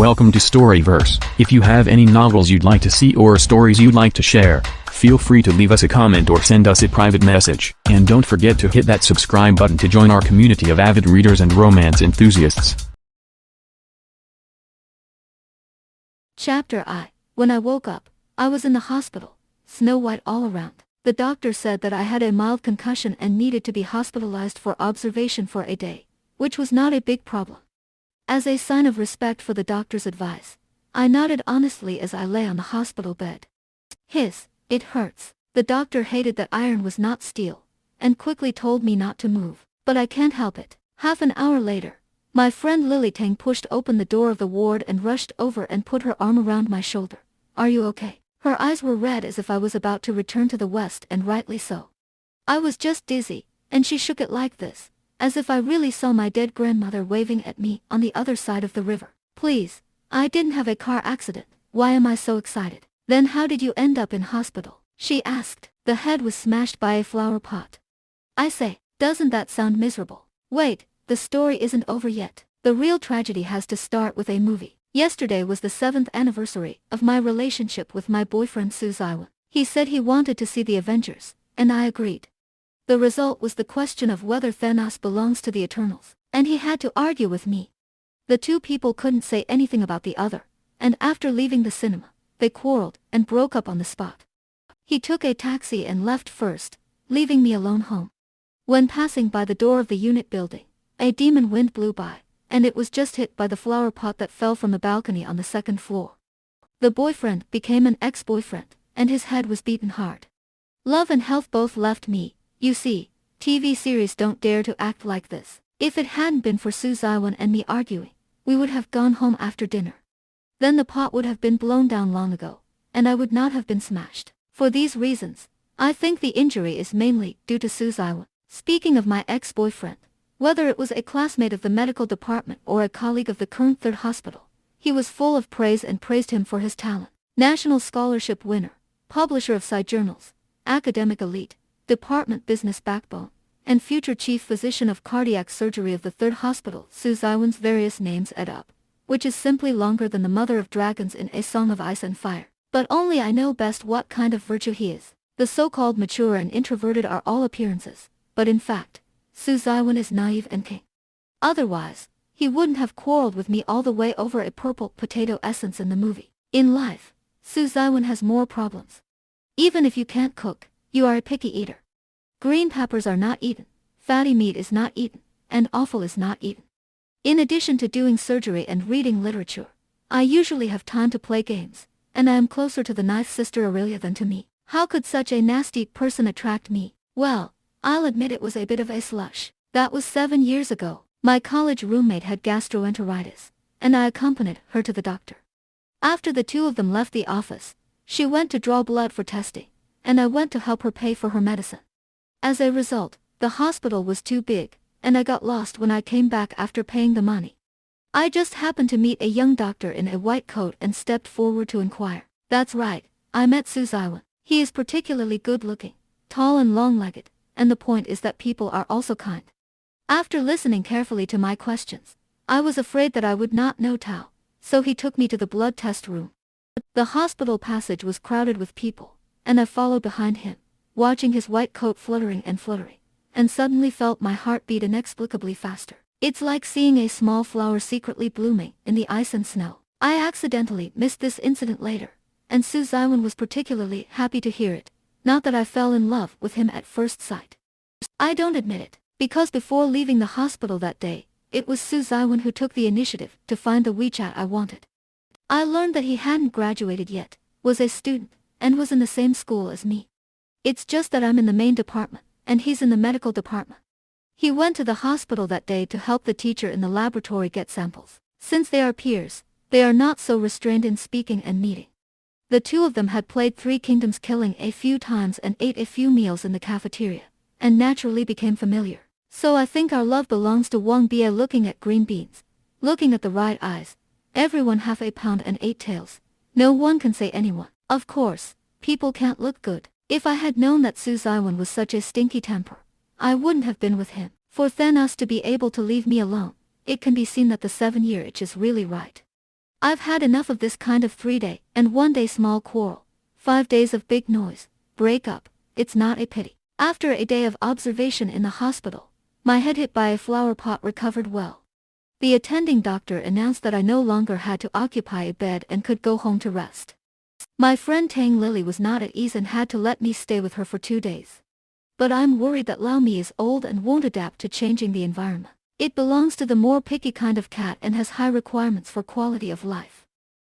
Welcome to Storyverse. If you have any novels you'd like to see or stories you'd like to share, feel free to leave us a comment or send us a private message. And don't forget to hit that subscribe button to join our community of avid readers and romance enthusiasts. Chapter I. When I woke up, I was in the hospital, snow white all around. The doctor said that I had a mild concussion and needed to be hospitalized for observation for a day, which was not a big problem. As a sign of respect for the doctor's advice, I nodded honestly as I lay on the hospital bed. It hurts. The doctor hated that iron was not steel, and quickly told me not to move, but I can't help it. Half an hour later, my friend Lily Tang pushed open the door of the ward and rushed over and put her arm around my shoulder. "Are you okay?" Her eyes were red as if I was about to return to the West, and rightly so. I was just dizzy, and she shook it like this, as if I really saw my dead grandmother waving at me on the other side of the river. "Please, I didn't have a car accident. Why am I so excited?" "Then how did you end up in hospital?" she asked. "The head was smashed by a flower pot." "I say, doesn't that sound miserable?" "Wait, the story isn't over yet. The real tragedy has to start with a movie. Yesterday was the 7th anniversary of my relationship with my boyfriend Xu Zhiyuan. He said he wanted to see the Avengers, and I agreed. The result was the question of whether Thanos belongs to the Eternals, and he had to argue with me. The two people couldn't say anything about the other, and after leaving the cinema, they quarreled and broke up on the spot. He took a taxi and left first, leaving me alone home. When passing by the door of the unit building, a demon wind blew by, and it was just hit by the flower pot that fell from the balcony on the 2nd floor. The boyfriend became an ex-boyfriend, and his head was beaten hard. Love and health both left me. You see, TV series don't dare to act like this. If it hadn't been for Xu Zhiyuan and me arguing, we would have gone home after dinner. Then the pot would have been blown down long ago, and I would not have been smashed. For these reasons, I think the injury is mainly due to Xu Zhiyuan. Speaking of my ex-boyfriend, whether it was a classmate of the medical department or a colleague of the current 3rd hospital, he was full of praise and praised him for his talent. National scholarship winner, publisher of sci journals, academic elite, department business backbone, and future chief physician of cardiac surgery of the 3rd hospital. Xu Zhiyuan's various names add up, which is simply longer than the mother of dragons in A Song of Ice and Fire. But only I know best what kind of virtue he is. The so-called mature and introverted are all appearances, but in fact, Xu Zhiyuan is naive and king. Otherwise, he wouldn't have quarreled with me all the way over a purple potato essence in the movie. In life, Xu Zhiyuan has more problems. Even if you can't cook, you are a picky eater. Green peppers are not eaten, fatty meat is not eaten, and offal is not eaten. In addition to doing surgery and reading literature, I usually have time to play games, and I am closer to the ninth sister Aurelia than to me. How could such a nasty person attract me? Well, I'll admit it was a bit of a slush. That was 7 years ago. My college roommate had gastroenteritis, and I accompanied her to the doctor. After the two of them left the office, she went to draw blood for testing, and I went to help her pay for her medicine. As a result, the hospital was too big, and I got lost when I came back after paying the money. I just happened to meet a young doctor in a white coat and stepped forward to inquire. That's right, I met Xu Zhiyuan. He is particularly good-looking, tall and long-legged, and the point is that people are also kind. After listening carefully to my questions, I was afraid that I would not know Tao, so he took me to the blood test room. The hospital passage was crowded with people, and I followed behind him, watching his white coat fluttering, and suddenly felt my heart beat inexplicably faster. It's like seeing a small flower secretly blooming in the ice and snow. I accidentally missed this incident later, and Xu Zhiyuan was particularly happy to hear it, not that I fell in love with him at first sight. I don't admit it, because before leaving the hospital that day, it was Xu Zhiyuan who took the initiative to find the WeChat I wanted. I learned that he hadn't graduated yet, was a student, and was in the same school as me. It's just that I'm in the main department, and he's in the medical department. He went to the hospital that day to help the teacher in the laboratory get samples. Since they are peers, they are not so restrained in speaking and meeting. The two of them had played Three Kingdoms Killing a few times and ate a few meals in the cafeteria, and naturally became familiar. So I think our love belongs to Wang Bia. Looking at green beans, looking at the right eyes, everyone half a pound and 8 tails. No one can say anyone. Of course, people can't look good. If I had known that Xu Zhiyuan was such a stinky temper, I wouldn't have been with him. For Thanos to be able to leave me alone, it can be seen that the 7-year itch is really right. I've had enough of this kind of 3-day and 1-day small quarrel. 5 days of big noise, break up, it's not a pity. After a day of observation in the hospital, my head hit by a flower pot recovered well. The attending doctor announced that I no longer had to occupy a bed and could go home to rest. My friend Tang Lily was not at ease and had to let me stay with her for 2 days. But I'm worried that Lao Mi is old and won't adapt to changing the environment. It belongs to the more picky kind of cat and has high requirements for quality of life.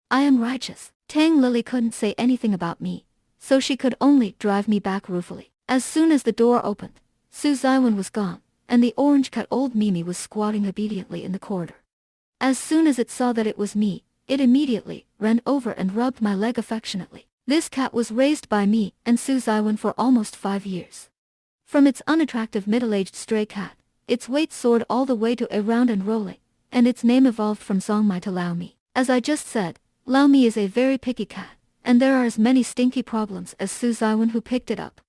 I am righteous. Tang Lily couldn't say anything about me, so she could only drive me back ruefully. As soon as the door opened, Xu Zhiyuan was gone, and the orange cat old Mimi was squatting obediently in the corridor. As soon as it saw that it was me, it immediately ran over and rubbed my leg affectionately. This cat was raised by me and Xu Zhiyuan for almost 5 years. From its unattractive middle-aged stray cat, its weight soared all the way to a round and rolling, and its name evolved from Zong Mai to Lao Mi. As I just said, Lao Mi is a very picky cat, and there are as many stinky problems as Xu Zhiyuan who picked it up.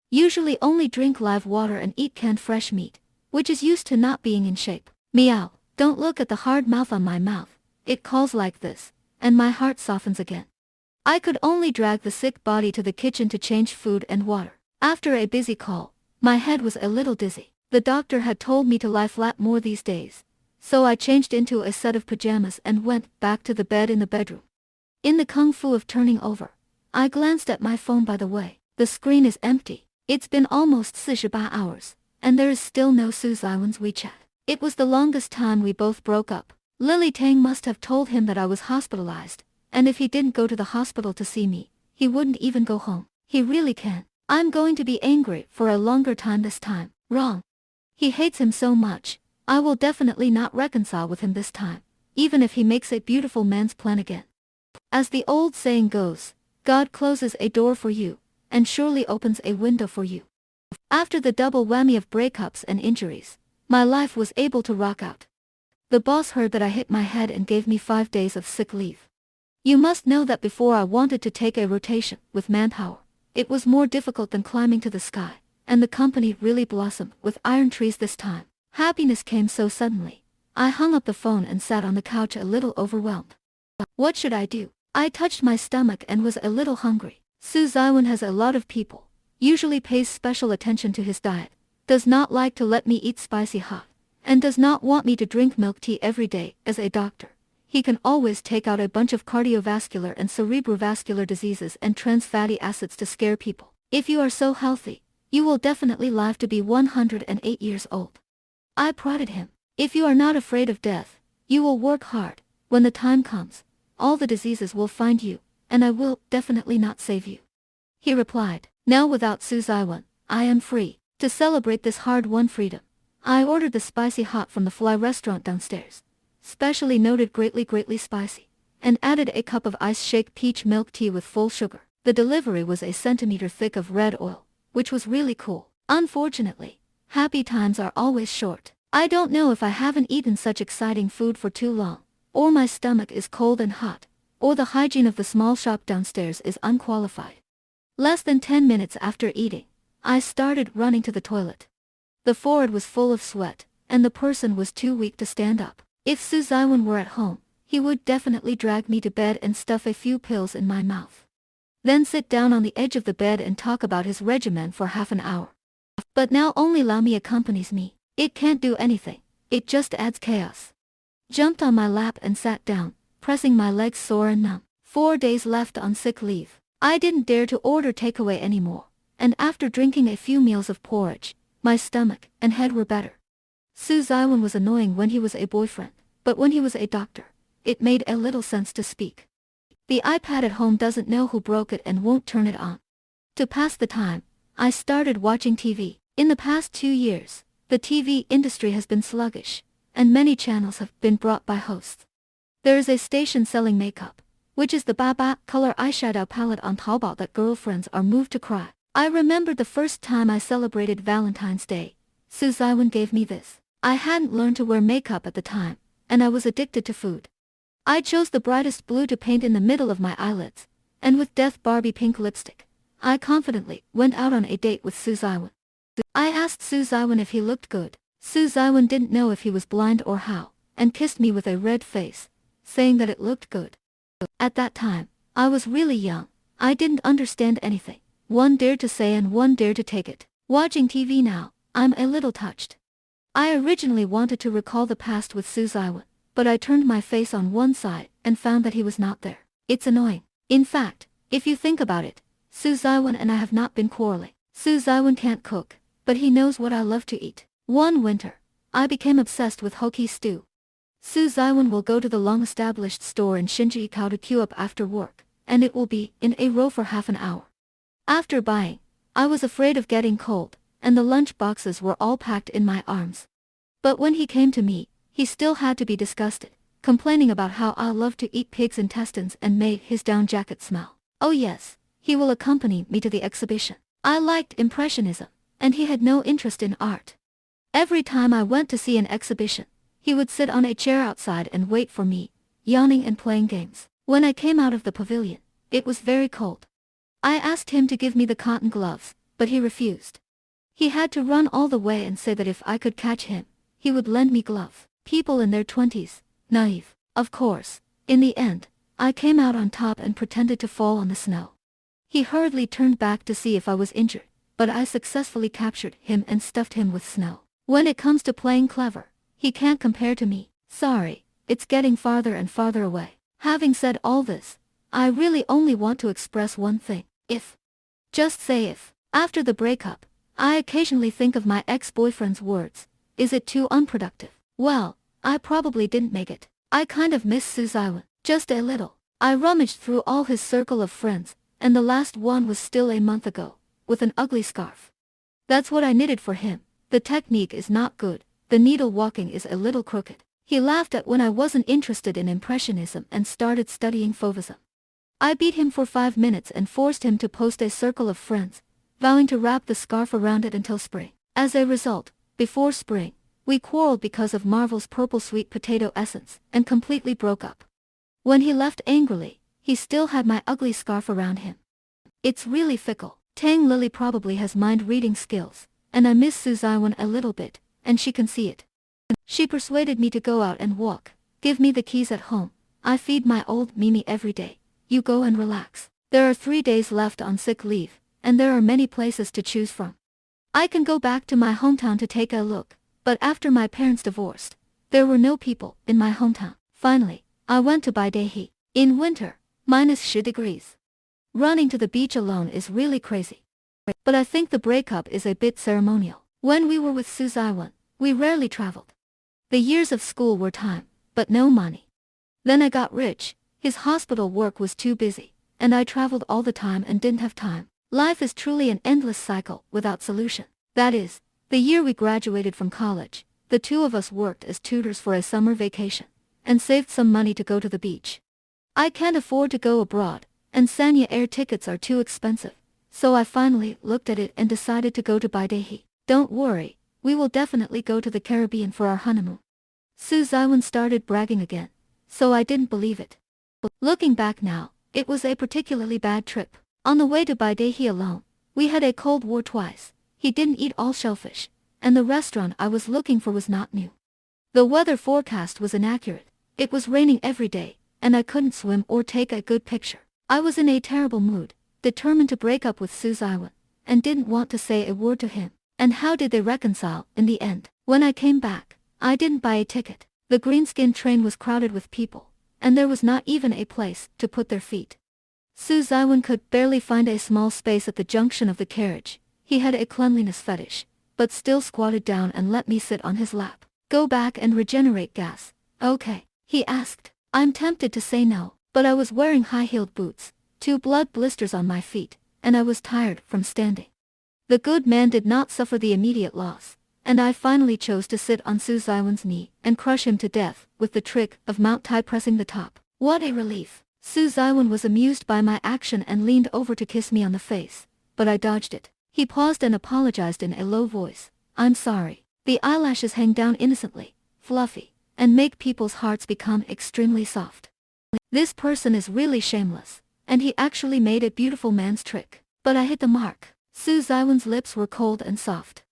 Usually only drink live water and eat canned fresh meat, which is used to not being in shape. Meow, don't look at the hard mouth on my mouth, it calls like this, and my heart softens again. I could only drag the sick body to the kitchen to change food and water. After a busy call, my head was a little dizzy. The doctor had told me to lie flat more these days, so I changed into a set of pajamas and went back to the bed in the bedroom. In the kung fu of turning over, I glanced at my phone. By the way, the screen is empty. It's been almost 48 hours, and there is still no Xu Zhiyuan's WeChat. It was the longest time we both broke up. Lily Tang must have told him that I was hospitalized, and if he didn't go to the hospital to see me, he wouldn't even go home. He really can. I'm going to be angry for a longer time this time. Wrong. He hates him so much, I will definitely not reconcile with him this time, even if he makes a beautiful man's plan again. As the old saying goes, God closes a door for you, and surely opens a window for you. After the double whammy of breakups and injuries, my life was able to rock out. The boss heard that I hit my head and gave me 5 days of sick leave. You must know that before I wanted to take a rotation with manpower, it was more difficult than climbing to the sky, and the company really blossomed with iron trees this time. Happiness came so suddenly. I hung up the phone and sat on the couch a little overwhelmed. What should I do? I touched my stomach and was a little hungry. Xu Zhiyuan has a lot of people, usually pays special attention to his diet, does not like to let me eat spicy hot, and does not want me to drink milk tea every day. As a doctor, he can always take out a bunch of cardiovascular and cerebrovascular diseases and trans fatty acids to scare people. If you are so healthy, you will definitely live to be 108 years old. I prodded him. If you are not afraid of death, you will work hard. When the time comes, all the diseases will find you, and I will definitely not save you. He replied. Now without Xu Zhiyuan, I am free. To celebrate this hard-won freedom, I ordered the spicy hot from the Fly restaurant downstairs, specially noted greatly spicy, and added a cup of ice shake peach milk tea with full sugar. The delivery was a centimeter thick of red oil, which was really cool. Unfortunately, happy times are always short. I don't know if I haven't eaten such exciting food for too long, or my stomach is cold and hot, or the hygiene of the small shop downstairs is unqualified. Less than 10 minutes after eating, I started running to the toilet. The forehead was full of sweat, and the person was too weak to stand up. If Xu Zhiyuan were at home, he would definitely drag me to bed and stuff a few pills in my mouth. Then sit down on the edge of the bed and talk about his regimen for half an hour. But now only Lao Mi accompanies me. It can't do anything, it just adds chaos. Jumped on my lap and sat down, pressing my legs sore and numb. 4 days left on sick leave. I didn't dare to order takeaway anymore, and after drinking a few meals of porridge, my stomach and head were better. Xu Zhiyuan was annoying when he was a boyfriend, but when he was a doctor, it made a little sense to speak. The iPad at home doesn't know who broke it and won't turn it on. To pass the time, I started watching TV. In the past 2 years, the TV industry has been sluggish, and many channels have been brought by hosts. There is a station selling makeup, which is the Baba color eyeshadow palette on Taobao that girlfriends are moved to cry. I remembered the first time I celebrated Valentine's Day. Xu Zhiyuan gave me this. I hadn't learned to wear makeup at the time, and I was addicted to food. I chose the brightest blue to paint in the middle of my eyelids, and with Death Barbie pink lipstick, I confidently went out on a date with Xu Zhiyuan. I asked Xu Zhiyuan if he looked good. Xu Zhiyuan didn't know if he was blind or how, and kissed me with a red face, saying that it looked good. At that time, I was really young. I didn't understand anything. One dared to say and one dared to take it. Watching TV now, I'm a little touched. I originally wanted to recall the past with Xu Zhiyuan, but I turned my face on one side and found that he was not there. It's annoying. In fact, if you think about it, Xu Zhiyuan and I have not been quarreling. Xu Zhiyuan can't cook, but he knows what I love to eat. One winter, I became obsessed with hoki stew. Xu Zhiyuan will go to the long-established store in Xinjiang to queue up after work, and it will be in a row for half an hour. After buying, I was afraid of getting cold, and the lunch boxes were all packed in my arms. But when he came to me, he still had to be disgusted, complaining about how I love to eat pig's intestines and made his down jacket smell. Oh yes, he will accompany me to the exhibition. I liked Impressionism, and he had no interest in art. Every time I went to see an exhibition, he would sit on a chair outside and wait for me, yawning and playing games. When I came out of the pavilion, it was very cold. I asked him to give me the cotton gloves, but he refused. He had to run all the way and say that if I could catch him, he would lend me gloves. People in their 20s, naive. Of course, in the end, I came out on top and pretended to fall on the snow. He hurriedly turned back to see if I was injured, but I successfully captured him and stuffed him with snow. When it comes to playing clever, he can't compare to me. Sorry, it's getting farther and farther away. Having said all this, I really only want to express one thing. If. Just say if. After the breakup, I occasionally think of my ex-boyfriend's words. Is it too unproductive? Well, I probably didn't make it. I kind of miss Xu Zhiyuan, just a little. I rummaged through all his circle of friends, and the last one was still a month ago, with an ugly scarf. That's what I knitted for him. The technique is not good, the needle walking is a little crooked. He laughed at when I wasn't interested in Impressionism and started studying Fauvism. I beat him for 5 minutes and forced him to post a circle of friends, vowing to wrap the scarf around it until spring. As a result, before spring, we quarreled because of Marvel's purple sweet potato essence and completely broke up. When he left angrily, he still had my ugly scarf around him. It's really fickle. Tang Lily probably has mind-reading skills, and I miss Xu Zhiyuan a little bit, and she can see it. She persuaded me to go out and walk. Give me the keys at home. I feed my old Mimi every day. You go and relax. There are 3 days left on sick leave, and there are many places to choose from. I can go back to my hometown to take a look, but after my parents divorced, there were no people in my hometown. Finally, I went to Baidehe. In winter, -10 degrees. Running to the beach alone is really crazy. But I think the breakup is a bit ceremonial. When we were with Xu Zhiyuan, we rarely traveled. The years of school were time, but no money. Then I got rich, his hospital work was too busy, and I traveled all the time and didn't have time. Life is truly an endless cycle without solution. That is, the year we graduated from college, the two of us worked as tutors for a summer vacation, and saved some money to go to the beach. I can't afford to go abroad, and Sanya air tickets are too expensive, so I finally looked at it and decided to go to Baidehe. Don't worry, we will definitely go to the Caribbean for our honeymoon. Xu Zhiyuan started bragging again, so I didn't believe it. Looking back now, it was a particularly bad trip. On the way to Baidehe alone, we had a Cold War twice. He didn't eat all shellfish, and the restaurant I was looking for was not new. The weather forecast was inaccurate. It was raining every day, and I couldn't swim or take a good picture. I was in a terrible mood, determined to break up with Xu Zhiyuan, and didn't want to say a word to him. And how did they reconcile in the end? When I came back, I didn't buy a ticket. The greenskin train was crowded with people, and there was not even a place to put their feet. Xu Zhiyuan could barely find a small space at the junction of the carriage. He had a cleanliness fetish, but still squatted down and let me sit on his lap. Go back and regenerate gas. Okay, he asked. I'm tempted to say no, but I was wearing high-heeled boots, 2 blood blisters on my feet, and I was tired from standing. The good man did not suffer the immediate loss, and I finally chose to sit on Xu Zhiyuan's knee and crush him to death with the trick of Mount Tai pressing the top. What a relief! Xu Zhiyuan was amused by my action and leaned over to kiss me on the face, but I dodged it. He paused and apologized in a low voice. I'm sorry. The eyelashes hang down innocently, fluffy, and make people's hearts become extremely soft. This person is really shameless, and he actually made a beautiful man's trick. But I hit the mark. Xu Zhiyuan's lips were cold and soft.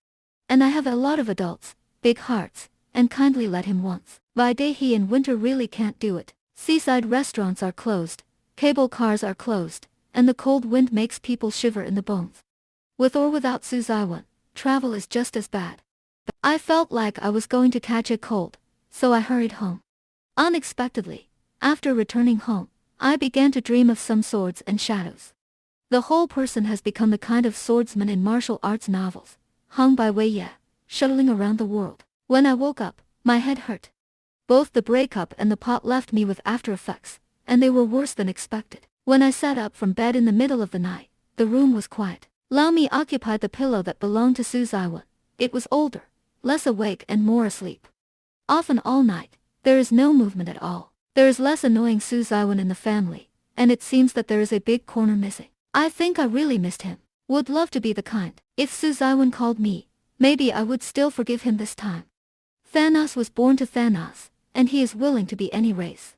And I have a lot of adults, big hearts, and kindly let him once. Baidehe in winter really can't do it. Seaside restaurants are closed, cable cars are closed, and the cold wind makes people shiver in the bones. With or without Xu Zhiyuan, travel is just as bad. I felt like I was going to catch a cold, so I hurried home. Unexpectedly, after returning home, I began to dream of some swords and shadows. The whole person has become the kind of swordsman in martial arts novels, hung by Wei Ye, shuttling around the world. When I woke up, my head hurt. Both the breakup and the pot left me with after effects, and they were worse than expected. When I sat up from bed in the middle of the night, the room was quiet. Lao Mi occupied the pillow that belonged to Xu Zhiyuan. It was older, less awake and more asleep. Often all night, there is no movement at all. There is less annoying Xu Zhiyuan in the family, and it seems that there is a big corner missing. I think I really missed him. Would love to be the kind. If Xu Zhiyuan called me, maybe I would still forgive him this time. Thanos was born to Thanos, and he is willing to be any race.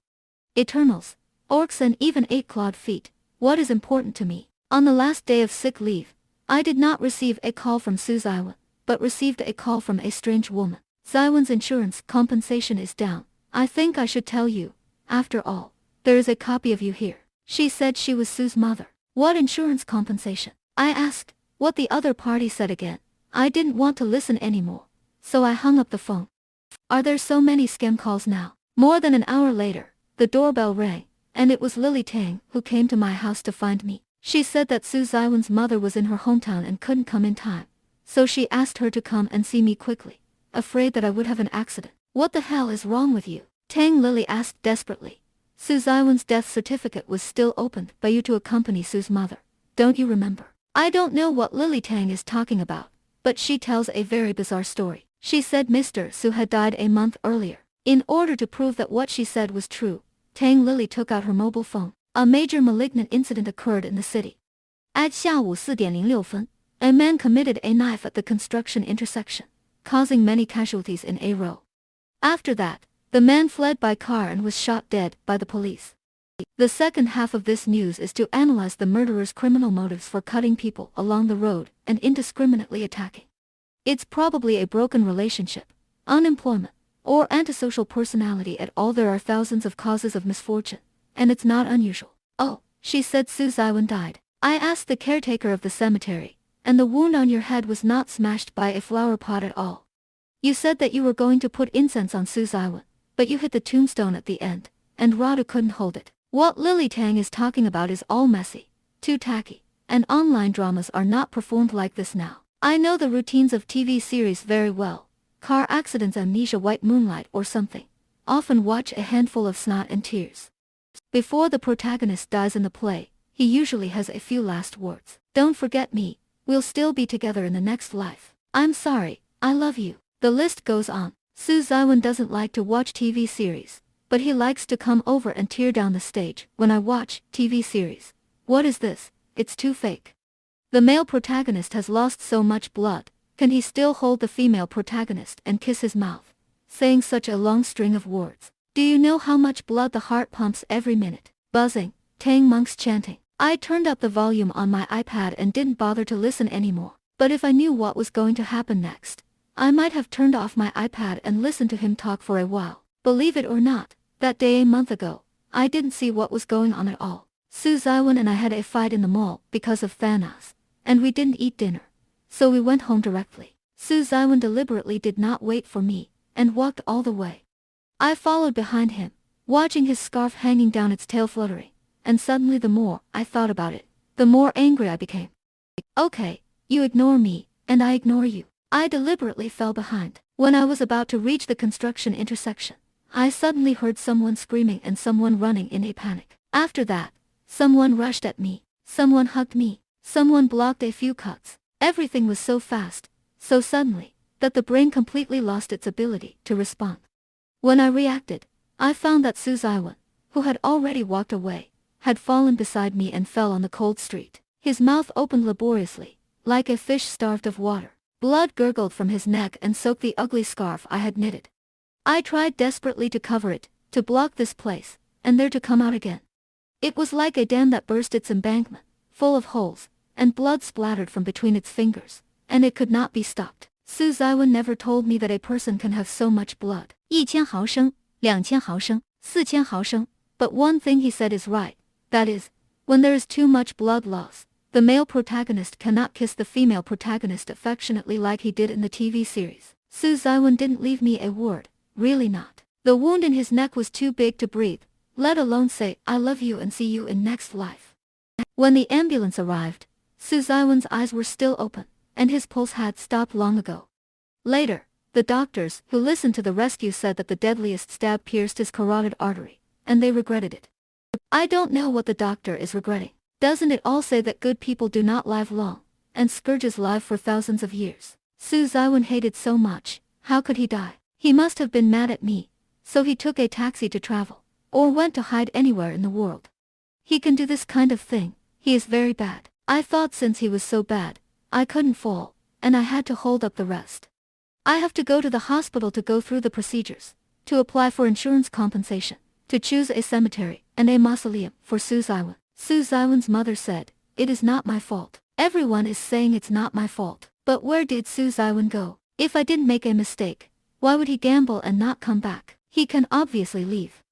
Eternals, orcs and even 8-clawed feet, what is important to me? On the last day of sick leave, I did not receive a call from Xu Zhiyuan, but received a call from a strange woman. Zhiyuan's insurance compensation is down. I think I should tell you. After all, there is a copy of you here. She said she was Sue's mother. What insurance compensation? I asked. What the other party said again. I didn't want to listen anymore, so I hung up the phone. Are there so many scam calls now? More than an hour later, the doorbell rang, and it was Lily Tang who came to my house to find me. She said that Xu Zhiyuan's mother was in her hometown and couldn't come in time, so she asked her to come and see me quickly, afraid that I would have an accident. What the hell is wrong with you? Tang Lily asked desperately. Xu Zhiyuan's death certificate was still opened by you to accompany Sue's mother. Don't you remember? I don't know what Lily Tang is talking about, but she tells a very bizarre story. She said Mr. Su had died a month earlier. In order to prove that what she said was true, Tang Lily took out her mobile phone. A major malignant incident occurred in the city. At 下午4点06分, a man committed a knife at the construction intersection, causing many casualties in a row. After that, the man fled by car and was shot dead by the police. The second half of this news is to analyze the murderer's criminal motives for cutting people along the road and indiscriminately attacking. It's probably a broken relationship, unemployment, or antisocial personality. At all, there are thousands of causes of misfortune, and it's not unusual. Oh, she said Xu Zhiyuan died. I asked the caretaker of the cemetery, and the wound on your head was not smashed by a flower pot at all. You said that you were going to put incense on Xu Zhiyuan, but you hit the tombstone at the end, and Rada couldn't hold it. What Lily Tang is talking about is all messy, too tacky, and online dramas are not performed like this now. I know the routines of TV series very well. Car accidents, amnesia, white moonlight or something. Often watch a handful of snot and tears. Before the protagonist dies in the play, he usually has a few last words. Don't forget me, we'll still be together in the next life. I'm sorry, I love you. The list goes on. Xu Zhiyuan doesn't like to watch TV series, but he likes to come over and tear down the stage when I watch TV series. What is this? It's too fake. The male protagonist has lost so much blood, can he still hold the female protagonist and kiss his mouth, saying such a long string of words? Do you know how much blood the heart pumps every minute? Buzzing, Tang monks chanting. I turned up the volume on my iPad and didn't bother to listen anymore. But if I knew what was going to happen next, I might have turned off my iPad and listened to him talk for a while. Believe it or not, that day a month ago, I didn't see what was going on at all. Xu Zhiyuan and I had a fight in the mall because of Thanos, and we didn't eat dinner, so we went home directly. Xu Zhiyuan deliberately did not wait for me, and walked all the way. I followed behind him, watching his scarf hanging down, its tail fluttering, and suddenly the more I thought about it, the more angry I became. Okay, you ignore me, and I ignore you. I deliberately fell behind. When I was about to reach the construction intersection, I suddenly heard someone screaming and someone running in a panic. After that, someone rushed at me, someone hugged me, someone blocked a few cuts. Everything was so fast, so suddenly, that the brain completely lost its ability to respond. When I reacted, I found that Xu Zhiyuan, who had already walked away, had fallen beside me and fell on the cold street. His mouth opened laboriously, like a fish starved of water. Blood gurgled from his neck and soaked the ugly scarf I had knitted. I tried desperately to cover it, to block this place, and there to come out again. It was like a dam that burst its embankment, full of holes, and blood splattered from between its fingers, and it could not be stopped. Xu Zhiyuan never told me that a person can have so much blood. 1000毫升, 2000毫升, 4000毫升, But one thing he said is right, that is, when there is too much blood loss, the male protagonist cannot kiss the female protagonist affectionately like he did in the TV series. Xu Zhiyuan didn't leave me a word, really not. The wound in his neck was too big to breathe, let alone say I love you and see you in next life. When the ambulance arrived, Xu Zhiyuan's eyes were still open, and his pulse had stopped long ago. Later, the doctors who listened to the rescue said that the deadliest stab pierced his carotid artery, and they regretted it. I don't know what the doctor is regretting. Doesn't it all say that good people do not live long, and scourges live for thousands of years? Xu Zhiyuan hated so much, how could he die? He must have been mad at me, so he took a taxi to travel, or went to hide anywhere in the world. He can do this kind of thing, he is very bad. I thought since he was so bad, I couldn't fall, and I had to hold up the rest. I have to go to the hospital to go through the procedures, to apply for insurance compensation, to choose a cemetery and a mausoleum for Xu Zhiyuan. Xu Zhiyuan's mother said, "It is not my fault. Everyone is saying it's not my fault. But where did Xu Zhiyuan go? If I didn't make a mistake, why would he gamble and not come back? He can obviously leave.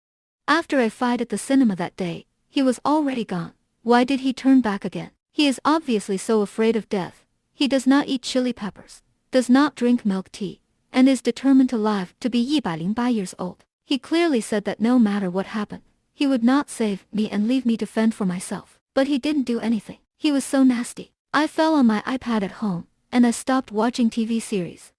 After a fight at the cinema that day, he was already gone. Why did he turn back again? He is obviously so afraid of death. He does not eat chili peppers, does not drink milk tea, and is determined to live to be 108 years old. He clearly said that no matter what happened, he would not save me and leave me to fend for myself. But he didn't do anything. He was so nasty. I fell on my iPad at home, and I stopped watching TV series.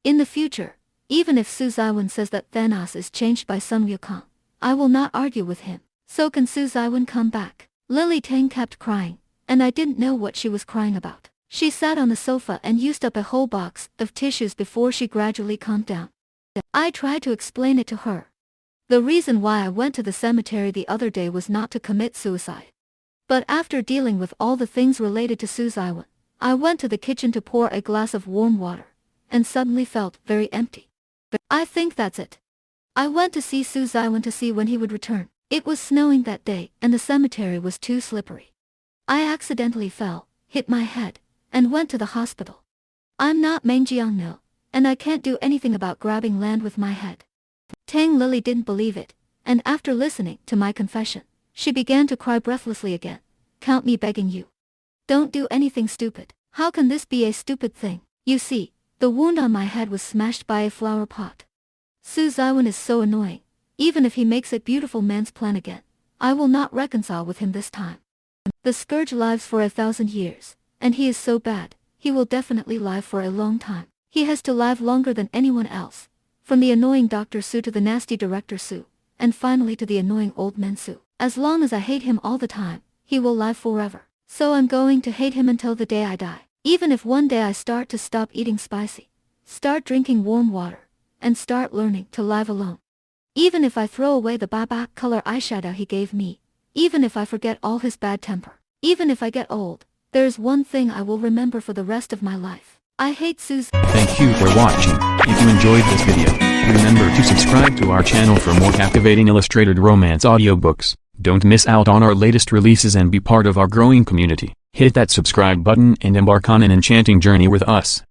In the future, even if Xu Zhiyuan says that Thanos is changed by Sun Wukong, I will not argue with him. So can Xu Zhiyuan come back? Lily Tang kept crying, and I didn't know what she was crying about. She sat on the sofa and used up a whole box of tissues before she gradually calmed down. I tried to explain it to her. The reason why I went to the cemetery the other day was not to commit suicide. But after dealing with all the things related to Xu Zhiyuan, I went to the kitchen to pour a glass of warm water, and suddenly felt very empty. I think that's it. I went to see Xu Zhiyuan to see when he would return. It was snowing that day, and the cemetery was too slippery. I accidentally fell, hit my head, and went to the hospital. I'm not Meng Jiangno, and I can't do anything about grabbing land with my head. Tang Lily didn't believe it, and after listening to my confession, she began to cry breathlessly again. Count me begging you. Don't do anything stupid. How can this be a stupid thing? You see, the wound on my head was smashed by a flower pot. Xu Zhiyuan is so annoying. Even if he makes a beautiful man's plan again, I will not reconcile with him this time. The scourge lives for 1,000 years, and he is so bad, he will definitely live for a long time. He has to live longer than anyone else, from the annoying Dr. Su to the nasty Director Su, and finally to the annoying old man Su. As long as I hate him all the time, he will live forever. So I'm going to hate him until the day I die. Even if one day I start to stop eating spicy, start drinking warm water, and start learning to live alone. Even if I throw away the baba color eyeshadow he gave me, even if I forget all his bad temper, even if I get old, there is one thing I will remember for the rest of my life. I hate Suze. Thank you for watching. If you enjoyed this video, remember to subscribe to our channel for more captivating illustrated romance audiobooks. Don't miss out on our latest releases and be part of our growing community. Hit that subscribe button and embark on an enchanting journey with us.